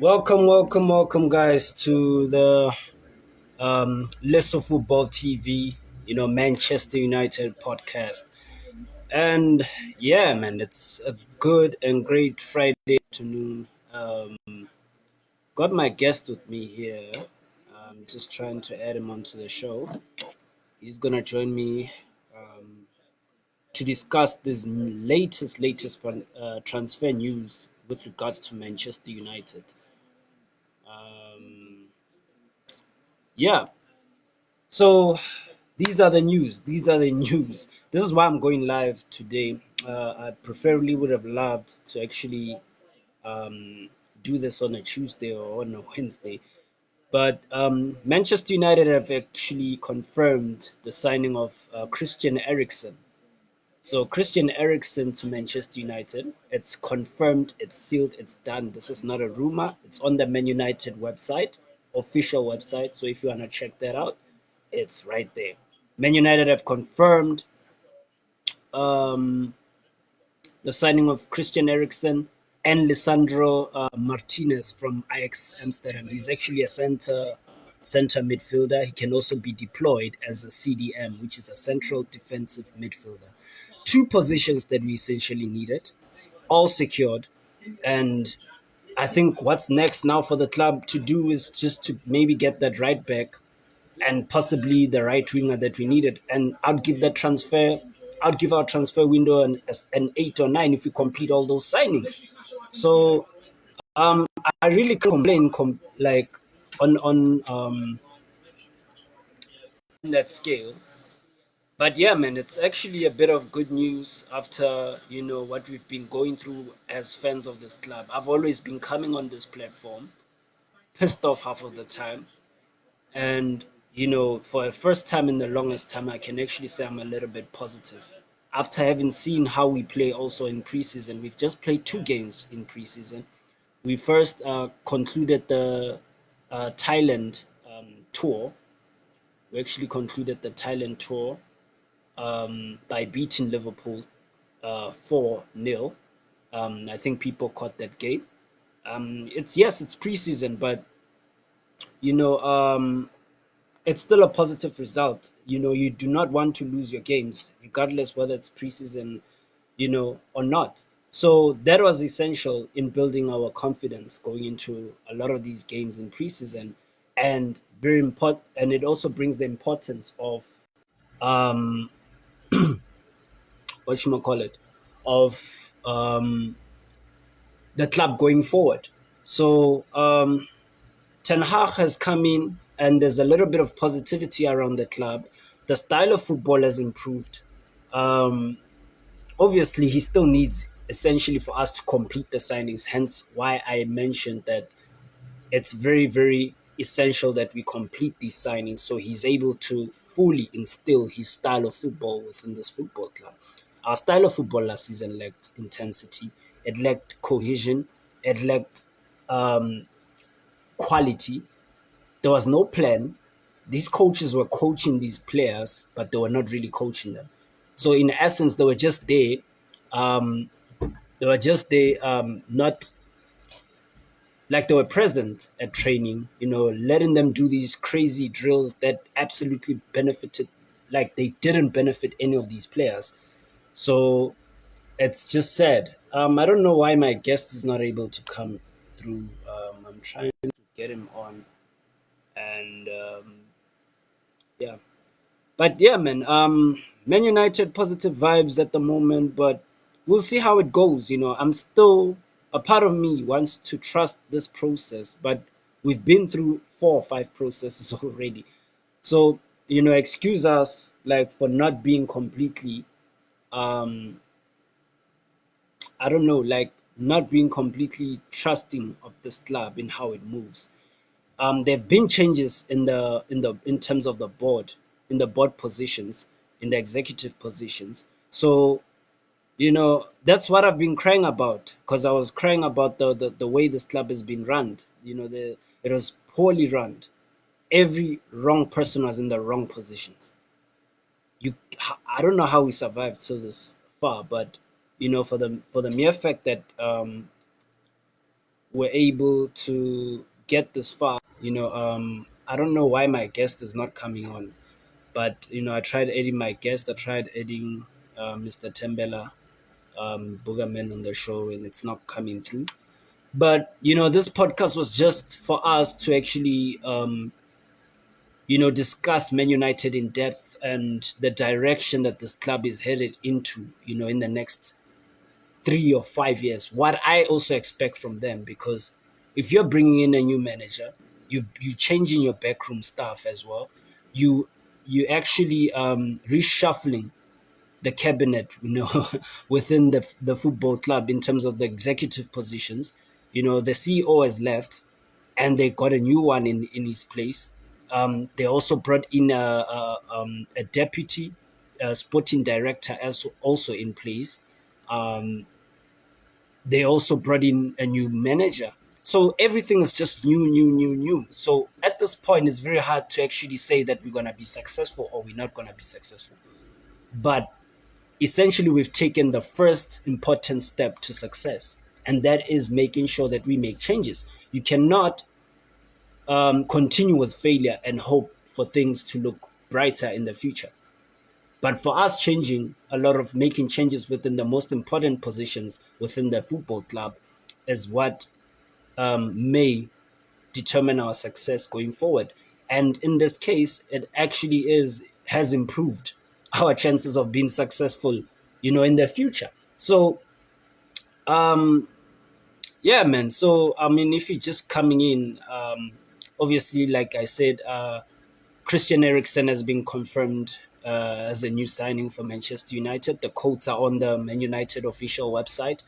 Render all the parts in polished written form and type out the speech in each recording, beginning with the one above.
Welcome, guys, to the Lesser Football TV, Manchester United podcast. And yeah, man, it's a good and great Friday afternoon. Got my guest with me here. I'm just trying to add him onto the show. He's gonna join me to discuss this latest transfer news with regards to Manchester United. Um, yeah, so these are the news. These are the news. This is why I'm going live today. I preferably would have loved to actually um, do this on a Tuesday or on a Wednesday. But Manchester United have actually confirmed the signing of Christian Eriksen. So Christian Eriksen to Manchester United. It's confirmed, it's sealed, it's done. This is not a rumor. It's on the Man United website, official website. So if you want to check that out, it's right there. Man United have confirmed um, the signing of Christian Eriksen and Lisandro Martinez from Ajax Amsterdam. He's actually a center midfielder. He can also be deployed as a CDM, which is a central defensive midfielder. Two positions that we essentially needed, all secured. And I think what's next now for the club to do is just to maybe get that right back and possibly the right winger that we needed. And I'd give our transfer window an 8 or 9 if we complete all those signings. So I really can't complain like on that scale. But yeah, man, it's actually a bit of good news after what we've been going through as fans of this club. I've always been coming on this platform pissed off half of the time. And, for the first time in the longest time, I can actually say I'm a little bit positive. After having seen how we play also in preseason, we've just played 2 games in preseason. We first concluded the Thailand tour. We actually concluded the Thailand tour by beating Liverpool 4-0. I think people caught that game. It's preseason, but you know, it's still a positive result. You do not want to lose your games, regardless whether it's preseason, or not. So that was essential in building our confidence going into a lot of these games in preseason, and very important. And it also brings the importance of um, what you call it, of the club going forward. So Ten Hag has come in, and there's a little bit of positivity around the club. The style of football has improved. Um, Obviously, he still needs essentially for us to complete the signings. Hence, why I mentioned that it's very, very essential that we complete these signings so he's able to fully instill his style of football within this football club. Our style of football last season lacked intensity, it lacked cohesion, it lacked um, quality. There was no plan. These coaches were coaching these players, but they were not really coaching them. So in essence, they were just there. Um, not like they were present at training. Letting them do these crazy drills that absolutely benefited, like they didn't benefit any of these players. So it's just sad. I don't know why my guest is not able to come through. I'm trying to get him on, and yeah. But yeah, man. Man United positive vibes at the moment, but we'll see how it goes. I'm still a part of me wants to trust this process, but we've been through 4 or 5 processes already. So excuse us like for not being completely um I don't know, like not being completely trusting of this club in how it moves. There have been changes in terms of the board, in the board positions, in the executive positions. So that's what I've been crying about, because I was crying about the way this club has been run. It was poorly run. Every wrong person was in the wrong positions. I don't know how we survived till this far, but for the mere fact that were able to get this far. I don't know why my guest is not coming on, but I tried adding my guest. I tried adding Mr. Tembela Boogerman on the show, and it's not coming through. But this podcast was just for us to actually discuss Man United in depth and the direction that this club is headed into, in the next 3 or 5 years. What I also expect from them, because if you're bringing in a new manager, you changing your backroom staff as well. You actually reshuffling the cabinet, within the football club in terms of the executive positions. The CEO has left, and they got a new one in his place. They also brought in a deputy sporting director as also in place. Um, they also brought in a new manager. So everything is just new, new, new, new. So at this point, it's very hard to actually say that we're going to be successful or we're not going to be successful. But essentially, we've taken the first important step to success, and that is making sure that we make changes. You cannot continue with failure and hope for things to look brighter in the future. But for us, changing a lot of making changes within the most important positions within the football club is what may determine our success going forward. And in this case, it actually has improved our chances of being successful, in the future. So, um, yeah, man. So, I mean, if you're just coming in, obviously, like I said, Christian Eriksen has been confirmed as a new signing for Manchester United. The quotes are on the Man United official website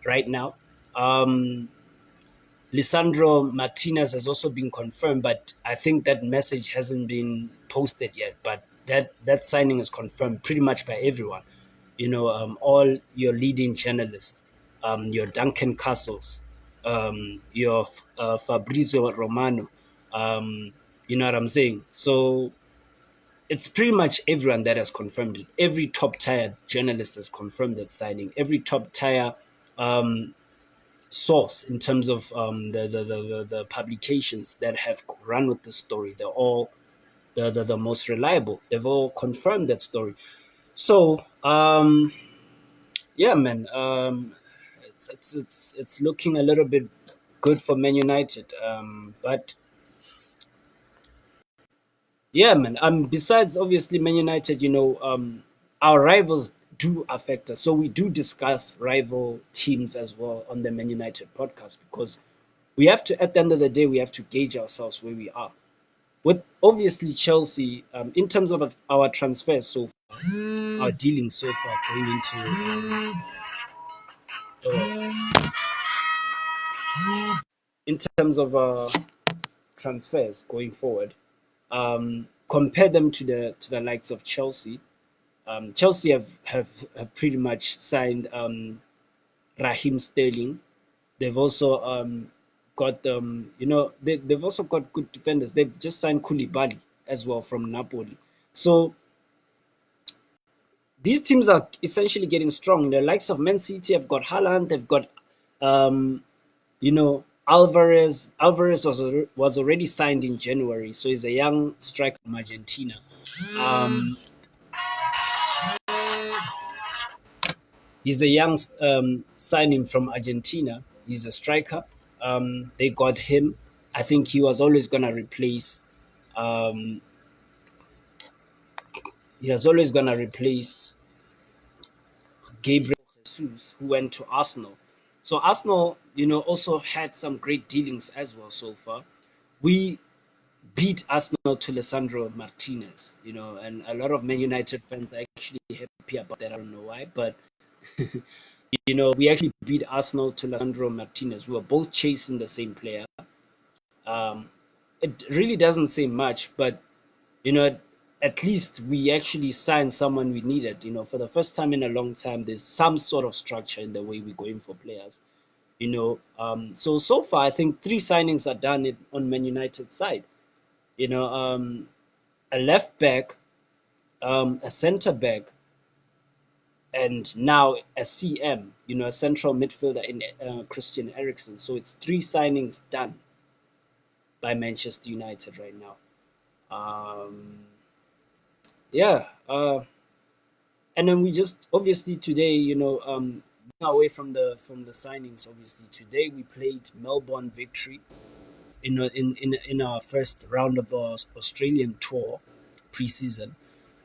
right now. Lisandro Martinez has also been confirmed, but I think that message hasn't been posted yet. But that signing is confirmed pretty much by everyone. All your leading journalists, your Duncan Castles, your Fabrizio Romano. You know what I'm saying? So it's pretty much everyone that has confirmed it. Every top tier journalist has confirmed that signing. Every top tier um, source in terms of the publications that have run with the story, they're all the most reliable. They've all confirmed that story. So yeah, man, it's looking a little bit good for Man United. But yeah, man. Besides obviously Man United, our rivals do affect us. So we do discuss rival teams as well on the Man United podcast, because we have to, at the end of the day, we have to gauge ourselves where we are. With obviously Chelsea, in terms of our transfers so far, our dealings so far going into, in terms of transfers going forward, compare them to the likes of Chelsea. Chelsea have pretty much signed Raheem Sterling. They've also got they've also got good defenders. They've just signed Koulibaly as well from Napoli. So these teams are essentially getting strong. The likes of Man City have got Haaland. They've got Alvarez. Alvarez was already signed in January, so he's a young striker from Argentina. Um, He's a young signing from Argentina. He's a striker. They got him. I think he was always gonna replace. Um, he was always gonna replace Gabriel Jesus, who went to Arsenal. So Arsenal, also had some great dealings as well so far. We beat Arsenal to Lisandro Martinez, and a lot of Man United fans are actually happy about that. I don't know why, but we actually beat Arsenal to Lisandro Martinez. We were both chasing the same player. Um, it really doesn't say much, but you know, at least we actually signed someone we needed. For the first time in a long time, there's some sort of structure in the way we're going for players. So far, I think three signings are done on Man United's side. A left back, a centre back, and now a CM, a central midfielder in Christian Eriksen. So it's three signings done by Manchester United right now. Um, yeah, and then we just obviously today, away from the signings. Obviously today we played Melbourne Victory in our first round of our Australian tour preseason,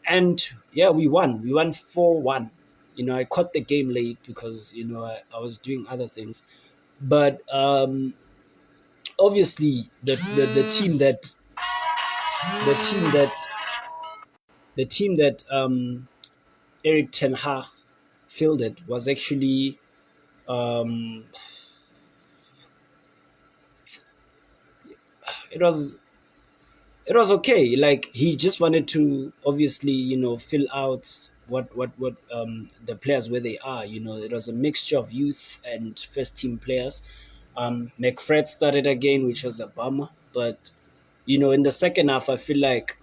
and yeah, we won. We won 4-1. I caught the game late because I was doing other things, but obviously the team that the team that Eric Ten Hag fielded was actually um, it was it was okay. Like he just wanted to obviously fill out what the players where they are. It was a mixture of youth and first team players. McFred started again, which was a bummer, but in the second half, I feel like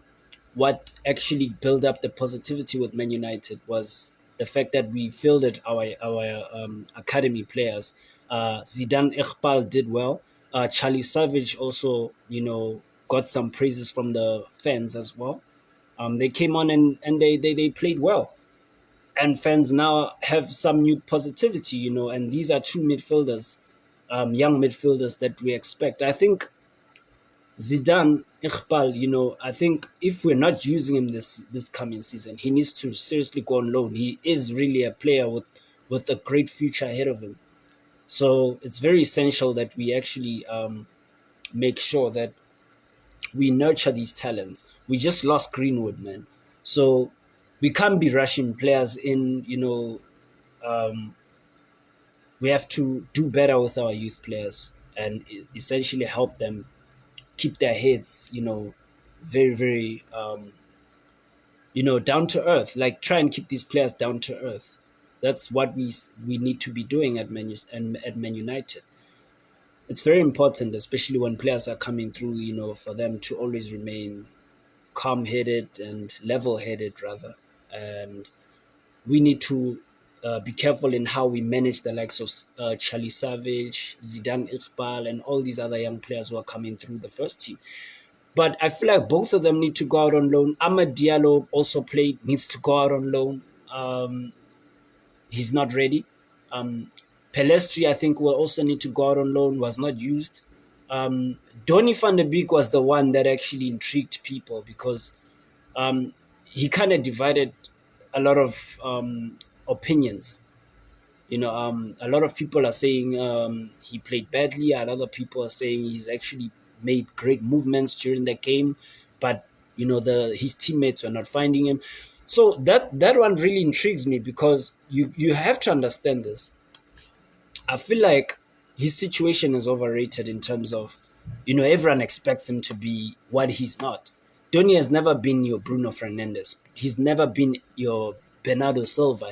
what actually built up the positivity with Man United was the fact that we fielded our academy players. Zidane Iqbal did well. Charlie Savage also, got some praises from the fans as well. They came on and they played well. And fans now have some new positivity, and these are two midfielders, young midfielders that we expect. I think Zidane Iqbal, I think if we're not using him this coming season, he needs to seriously go on loan. He is really a player with a great future ahead of him. So it's very essential that we actually make sure that we nurture these talents. We just lost Greenwood, man. So we can't be rushing players in. We have to do better with our youth players and essentially help them keep their heads, very, very, down to earth. Like try and keep these players down to earth. That's what we need to be doing at Man United. It's very important, especially when players are coming through. For them to always remain calm-headed and level-headed, rather. And we need to be careful in how we manage the likes of Charlie Savage, Zidane Iqbal, and all these other young players who are coming through the first team. But I feel like both of them need to go out on loan. Ahmed Diallo also needs to go out on loan. He's not ready. Pelestri, I think, will also need to go out on loan, was not used. Donny van de Beek was the one that actually intrigued people because he kind of divided a lot of opinions. A lot of people are saying he played badly. A lot of people are saying he's actually made great movements during the game, but his teammates are not finding him. So that one really intrigues me because you have to understand this. I feel like his situation is overrated in terms of, everyone expects him to be what he's not. Donny has never been your Bruno Fernandes. He's never been your Bernardo Silva.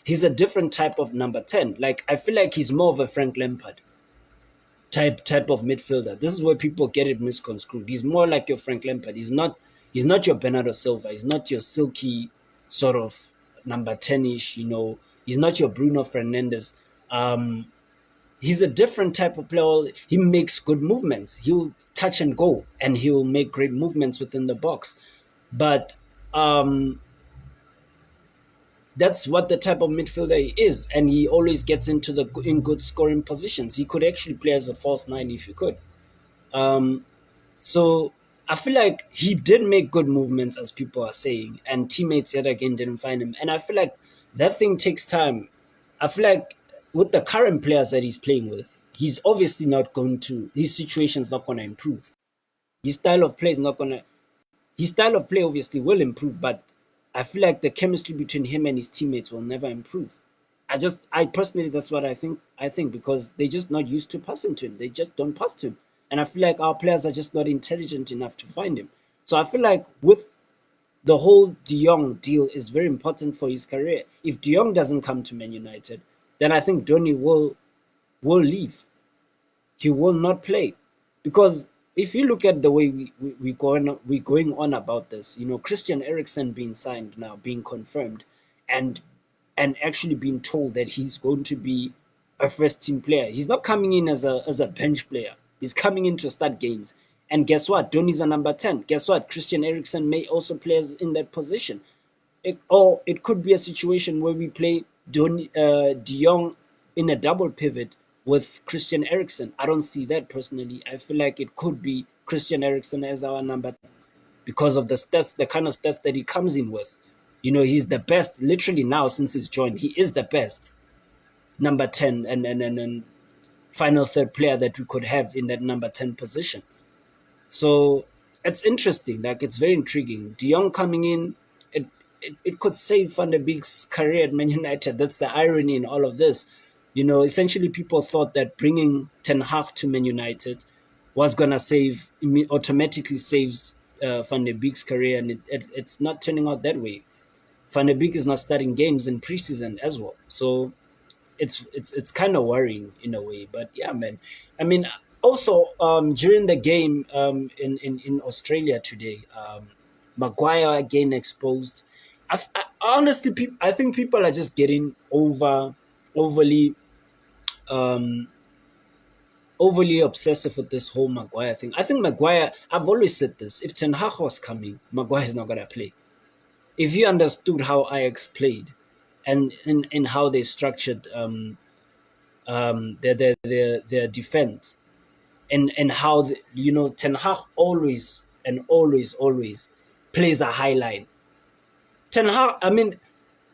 He's a different type of number 10. Like, I feel like he's more of a Frank Lampard type of midfielder. This is where people get it misconstrued. He's more like your Frank Lampard. He's not your Bernardo Silva. He's not your silky sort of number 10ish, He's not your Bruno Fernandes. He's a different type of player. He makes good movements. He'll touch and go, and he'll make great movements within the box. But that's what the type of midfielder he is, and he always gets in good scoring positions. He could actually play as a false nine if he could. So I feel like he did make good movements, as people are saying, and teammates yet again didn't find him. And I feel like that thing takes time. I feel like with the current players that he's playing with, he's obviously not going to. His situation's not going to improve. His style of play is not going to. His style of play obviously will improve, but I feel like the chemistry between him and his teammates will never improve. I personally, that's what I think. I think because they're just not used to passing to him. They just don't pass to him. And I feel like our players are just not intelligent enough to find him. So I feel like with the whole De Jong deal is very important for his career. If De Jong doesn't come to Man United, then I think Donny will leave. He will not play. Because if you look at the way we're going on about this, Christian Eriksen being signed now, being confirmed, and and actually being told that he's going to be a first team player. He's not coming in as a bench player. He's coming in to start games. And guess what? Donny's a number 10. Guess what? Christian Eriksen may also play in that position. Or it could be a situation where we play De Jong in a double pivot with Christian Eriksen. I don't see that personally. I feel like it could be Christian Eriksen as our number because of the stats, the kind of stats that he comes in with. He's the best literally now since he's joined. He is the best number 10 and final third player that we could have in that number 10 position. So it's interesting. Like, it's very intriguing. De Jong coming in, it could save Van der Beek's career at Man United. That's the irony in all of this. Essentially people thought that bringing Ten Hag to Man United was going to automatically saves Van der Beek's career, and it's not turning out that way. Van der Beek is not starting games in preseason as well. So it's kind of worrying in a way. But yeah, man. I mean, also during the game in Australia today, Maguire again exposed. Honestly, I think people are just getting overly um, overly obsessive with this whole Maguire thing. I think Maguire. I've always said this: if Ten Hag was coming, Maguire is not gonna play. If you understood how Ajax played, and in how they structured their defense, and how Ten Hag always and always plays a high line. Ten Hag, I mean,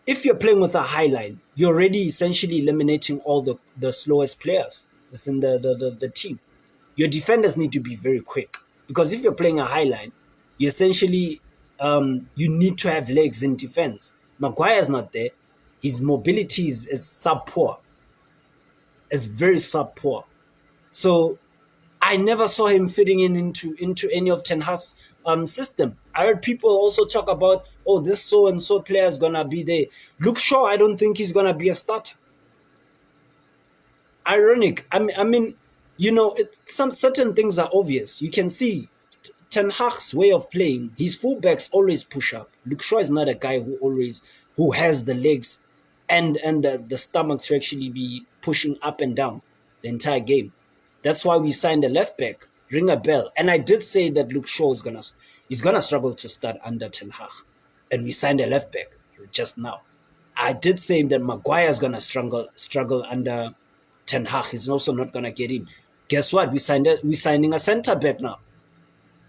if you're playing with a high line, you're already essentially eliminating all the slowest players within the team. Your defenders need to be very quick, because if you're playing a high line, you essentially you need to have legs in defense. Maguire's not there. His mobility is sub poor. It's very sub poor. So I never saw him fitting into any of Ten Hag's system. I heard people also talk about, oh, this so and so player is gonna be there. Luke Shaw, I don't think he's gonna be a starter. Ironic. I mean, some certain things are obvious. You can see Ten Hag's way of playing. His fullbacks always push up. Luke Shaw is not a guy who has the legs and the stomach to actually be pushing up and down the entire game. That's why we signed a left back. Ring a bell. And I did say that Luke Shaw is gonna struggle to start under Ten Hag, and we signed a left back just now. I did say that Maguire is gonna struggle under Ten Hag. He's also not gonna get in. Guess what? We're signing a centre back now.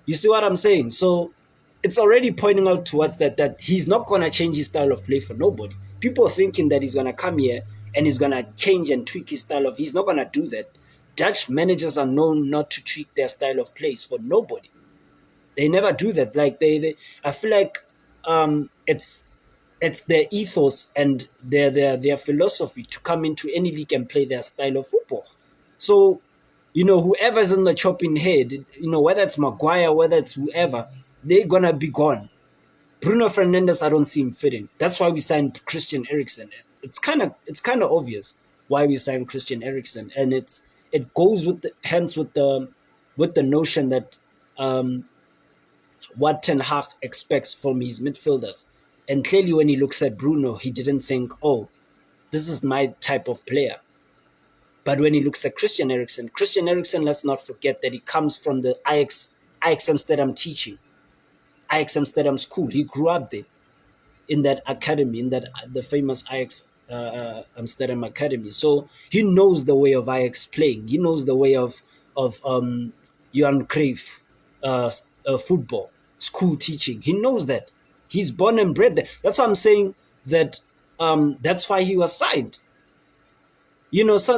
You see what I'm saying? So it's already pointing out towards that he's not gonna change his style of play for nobody. People thinking that he's gonna come here and he's gonna change and tweak his style of. He's not gonna do that. Dutch managers are known not to tweak their style of plays for nobody. They never do that. Like I feel like it's their ethos and their philosophy to come into any league and play their style of football. So, whoever's in the chopping head, whether it's Maguire, whether it's whoever, they're gonna be gone. Bruno Fernandes, I don't see him fitting. That's why we signed Christian Eriksen. It's kind of obvious why we signed Christian Eriksen, and it goes hands with the notion that what Ten Hag expects from his midfielders. And clearly, when he looks at Bruno, he didn't think, oh, this is my type of player. But when he looks at Christian Eriksen, let's not forget that he comes from the Ajax Amsterdam teaching, Ajax Amsterdam school. He grew up there in that academy, in that the famous Ajax Amsterdam academy. So he knows the way of Ajax playing. He knows the way of Johan Cruyff football, school teaching. He knows that. He's born and bred there. That's why I'm saying that that's why he was signed.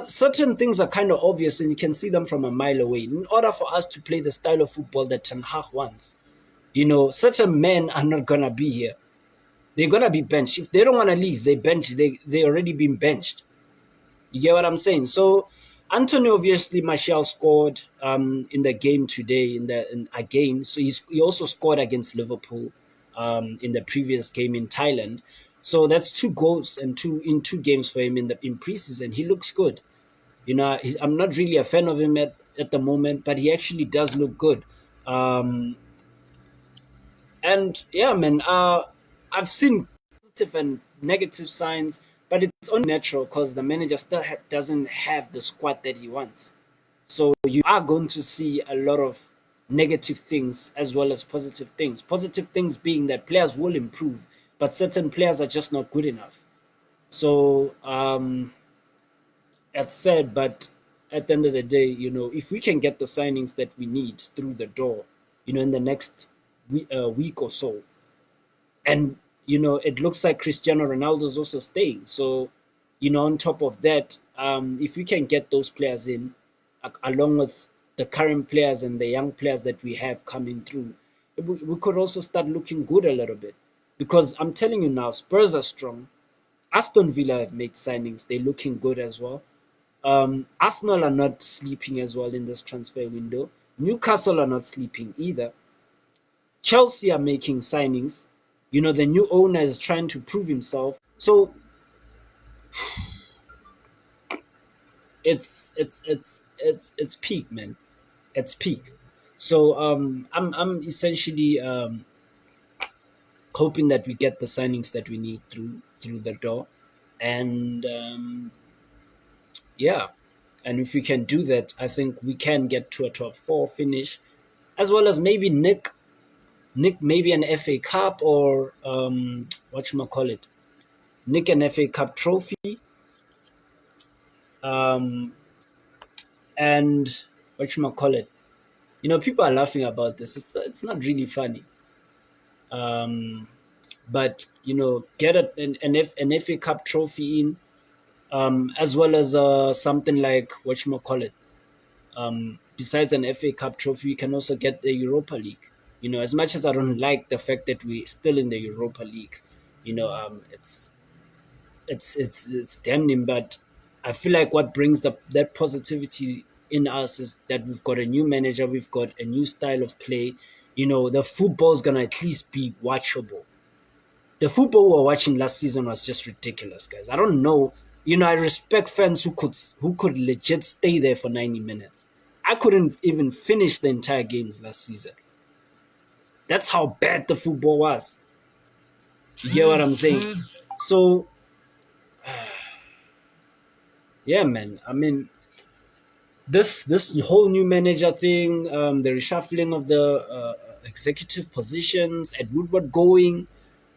Certain things are kind of obvious and you can see them from a mile away. In order for us to play the style of football that Ten Hag wants, certain men are not going to be here. They're going to be benched. If they don't want to leave, they already been benched. You get what I'm saying? So Anthony, obviously, Martial scored in the game today again. So he also scored against Liverpool in the previous game in Thailand. So that's 2 goals and in 2 games for him in preseason. He looks good. I'm not really a fan of him at the moment, but he actually does look good. And yeah, man, I've seen positive and negative signs but it's only natural because the manager still doesn't have the squad that he wants. So you are going to see a lot of negative things as well as positive things. Positive things being that players will improve, but certain players are just not good enough. So it's sad, but at the end of the day, if we can get the signings that we need through the door, in the next week or so, and it looks like Cristiano Ronaldo is also staying. So, on top of that, if we can get those players in, along with the current players and the young players that we have coming through, we could also start looking good a little bit. Because I'm telling you now, Spurs are strong. Aston Villa have made signings; they're looking good as well. Arsenal are not sleeping as well in this transfer window. Newcastle are not sleeping either. Chelsea are making signings. The new owner is trying to prove himself. So it's peak, man. It's peak. So I'm essentially hoping that we get the signings that we need through the door, and yeah, and if we can do that, I think we can get to a top four finish, as well as maybe nick maybe an FA Cup or what you call it, nick an FA Cup trophy, um, and what you call it. People are laughing about this. It's not really funny. Um, but get an FA Cup trophy in, as well as something like what you call it. Besides an FA Cup trophy, you can also get the Europa League. As much as I don't like the fact that we're still in the Europa League, it's damning. But I feel like what brings that positivity in us is that we've got a new manager, we've got a new style of play. The football's gonna at least be watchable. The football we were watching last season was just ridiculous, guys. I don't know. I respect fans who could legit stay there for 90 minutes. I couldn't even finish the entire games last season. That's how bad the football was. You get what I'm saying? So yeah, man. I mean, this whole new manager thing, the reshuffling of the executive positions, Ed Woodward going,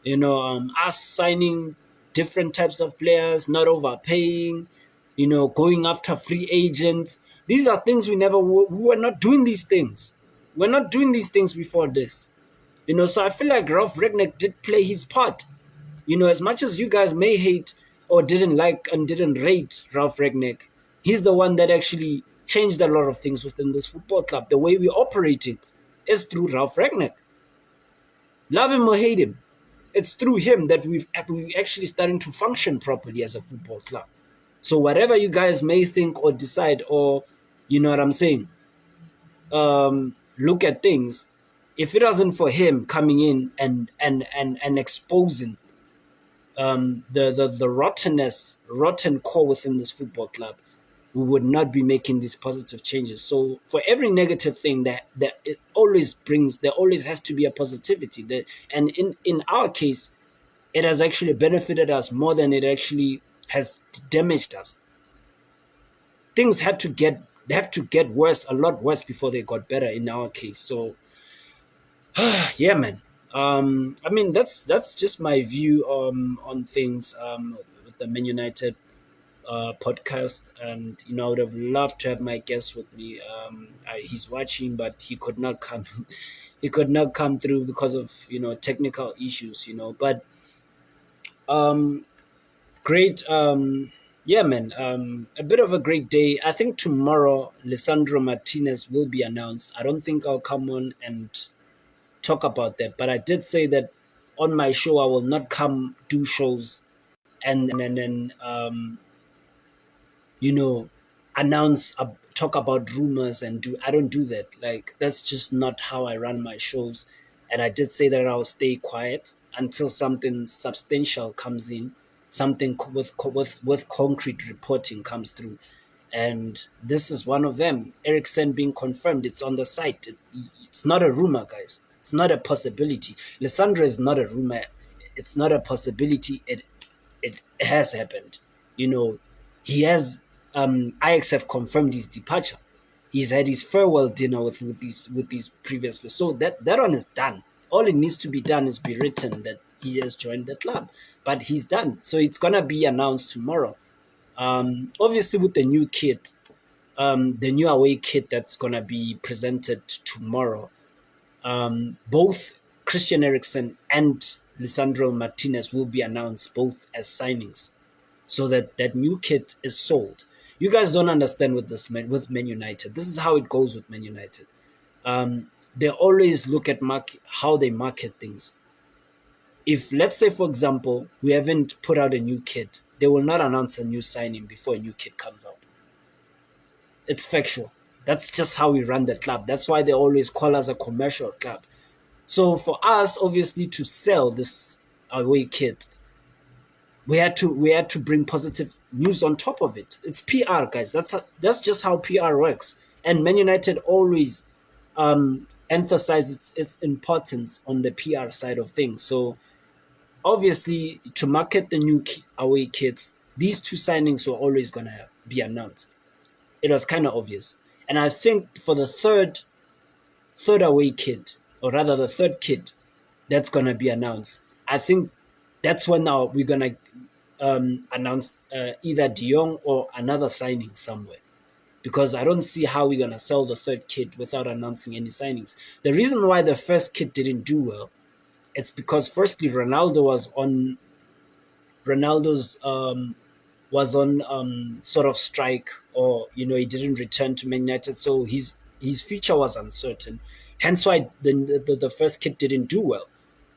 us signing different types of players, not overpaying, going after free agents. These are things we were not doing these things. We're not doing these things before this. So I feel like Ralph Ragnick did play his part. As much as you guys may hate or didn't like and didn't rate Ralph Ragnick, he's the one that actually changed a lot of things within this football club. The way we're operating is through Ralph Ragnick. Love him or hate him, it's through him that we actually starting to function properly as a football club. So whatever you guys may think or decide, or you know what I'm saying, look at things. If it wasn't for him coming in and exposing the rotten core within this football club, we would not be making these positive changes. So for every negative thing that it always brings, there always has to be a positivity. And in our case, it has actually benefited us more than it actually has damaged us. Things have to get worse, a lot worse, before they got better in our case. So yeah, man. I mean, that's just my view on things with the Man United podcast, and I would have loved to have my guest with me. He's watching, but he could not come. He could not come through because of technical issues. But um, great. Yeah, man. A bit of a great day. I think tomorrow Lisandro Martinez will be announced. I don't think I'll come on and talk about that, but I did say that on my show I will not come do shows and then you know announce talk about rumors and do I don't do that. Like, that's just not how I run my shows. And I did say that I'll stay quiet until something substantial comes in, something with concrete reporting comes through. And this is one of them. Eriksen being confirmed. It's on the site. It's not a rumor, guys. It's not a possibility. Lissandra is not a rumor. It's not a possibility. It It has happened. You know, he has Ajax have confirmed his departure. He's had his farewell dinner with these previous players. So that one is done. All it needs to be done is be written that he has joined the club. But he's done. So it's gonna be announced tomorrow. Obviously with the new kit, the new away kit that's gonna be presented tomorrow. Both Christian Eriksen and Lisandro Martinez will be announced both as signings, so that new kit is sold. You guys don't understand with Man United. This is how it goes with Man United. They always look at how they market things. If, let's say, for example, we haven't put out a new kit, they will not announce a new signing before a new kit comes out. It's factual. That's just how we run the club. That's why they always call us a commercial club. So for us, obviously, to sell this away kit, we had to bring positive news on top of it. It's PR, guys. That's just how PR works. And Man United always emphasizes its importance on the PR side of things. So obviously, to market the new away kits, these two signings were always gonna be announced. It was kind of obvious. And I think for the third away kit, or rather the third kit that's gonna be announced, I think that's when now we're gonna announce either De Jong or another signing somewhere. Because I don't see how we're gonna sell the third kit without announcing any signings. The reason why the first kit didn't do well, it's because firstly Ronaldo's was on sort of strike, or he didn't return to Man United, so his future was uncertain. Hence why the first kit didn't do well,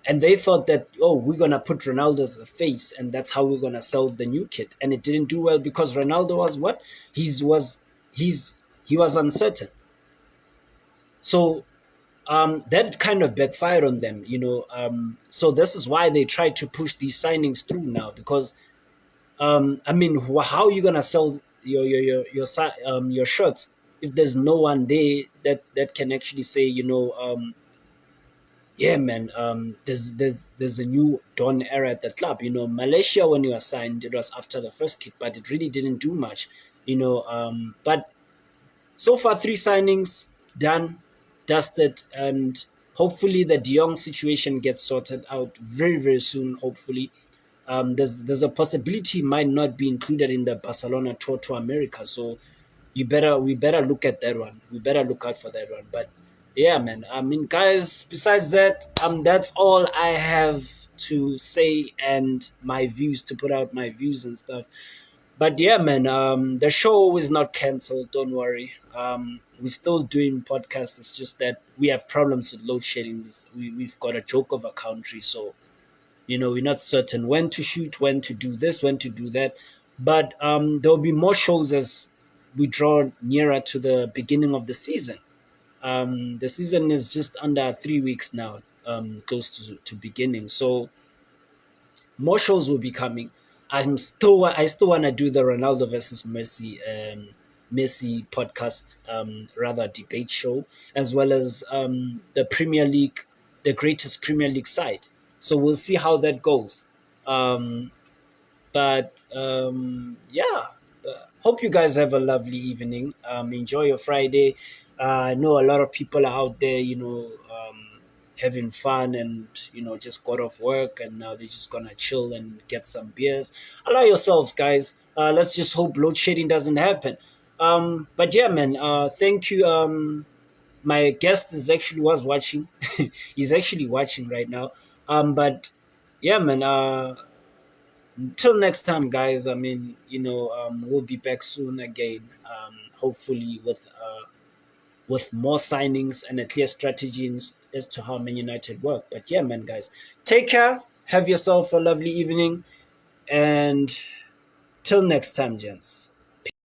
and they thought that, oh, we're gonna put Ronaldo as the face, and that's how we're gonna sell the new kit, and it didn't do well because Ronaldo was what he was uncertain. So that kind of backfired on them. So this is why they try to push these signings through now, because I mean, how are you gonna sell your shirts if there's no one there that can actually say, yeah, man, there's a new dawn era at the club. Malaysia, when you were signed, it was after the first kick, but it really didn't do much. But so far, 3 signings done, dusted, and hopefully the De Jong situation gets sorted out very, very soon. Hopefully, there's a possibility he might not be included in the Barcelona tour to America. So we better look at that one. We better look out for that one. But yeah, man. I mean, guys. Besides that, that's all I have to say, and my views, to put out my views and stuff. But yeah, man, the show is not cancelled. Don't worry. We're still doing podcasts. It's just that we have problems with load shedding. We've got a joke of a country, so we're not certain when to shoot, when to do this, when to do that. But there will be more shows as we draw nearer to the beginning of the season. The season is just under 3 weeks now, close to beginning. So more shows will be coming. I still want to do the Ronaldo versus Messi podcast, rather debate show, as well as the Premier League, the greatest Premier League side. So we'll see how that goes. But yeah, hope you guys have a lovely evening. Enjoy your Friday. I know a lot of people are out there, having fun, and just got off work, and now they're just gonna chill and get some beers. Allow yourselves, guys. Let's just hope load shedding doesn't happen. But yeah, man. Thank you. My guest is actually was watching. He's actually watching right now. But yeah, man. Until next time, guys. I mean, we'll be back soon again. Hopefully with more signings and a clear strategy as to how Man United work. But yeah, man, guys, take care. Have yourself a lovely evening, and till next time, gents.